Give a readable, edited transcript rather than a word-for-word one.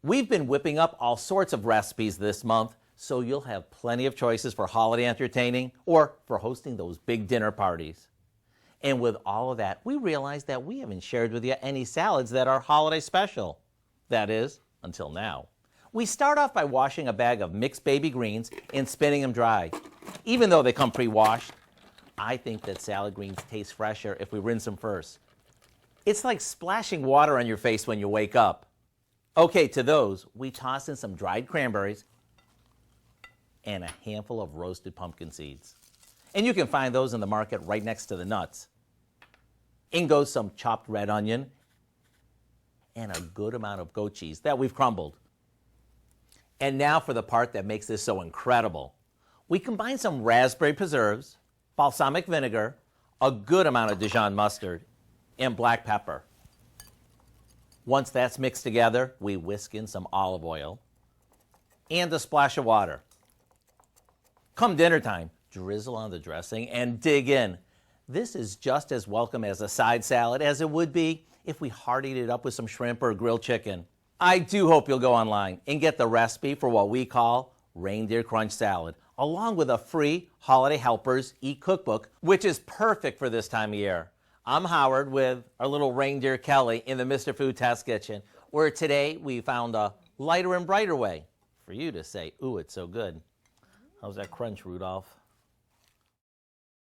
We've been whipping up all sorts of recipes this month, so you'll have plenty of choices for holiday entertaining or for hosting those big dinner parties. And with all of that, we realized that we haven't shared with you any salads that are holiday special. That is, until now. We start off by washing a bag of mixed baby greens and spinning them dry. Even though they come pre-washed, I think that salad greens taste fresher if we rinse them first. It's like splashing water on your face when you wake up. Okay, to those, we toss in some dried cranberries and a handful of roasted pumpkin seeds. And you can find those in the market right next to the nuts. In goes some chopped red onion and a good amount of goat cheese that we've crumbled. And now for the part that makes this so incredible. We combine some raspberry preserves, balsamic vinegar, a good amount of Dijon mustard, and black pepper. Once that's mixed together, we whisk in some olive oil and a splash of water. Come dinner time, drizzle on the dressing and dig in. This is just as welcome as a side salad as it would be if we heartied it up with some shrimp or grilled chicken. I do hope you'll go online and get the recipe for what we call Reindeer Crunch Salad, along with a free Holiday Helpers Eat cookbook, which is perfect for this time of year. I'm Howard with our little reindeer Kelly in the Mr. Food Test Kitchen, where today we found a lighter and brighter way for you to say, ooh, it's so good. How's that crunch, Rudolph?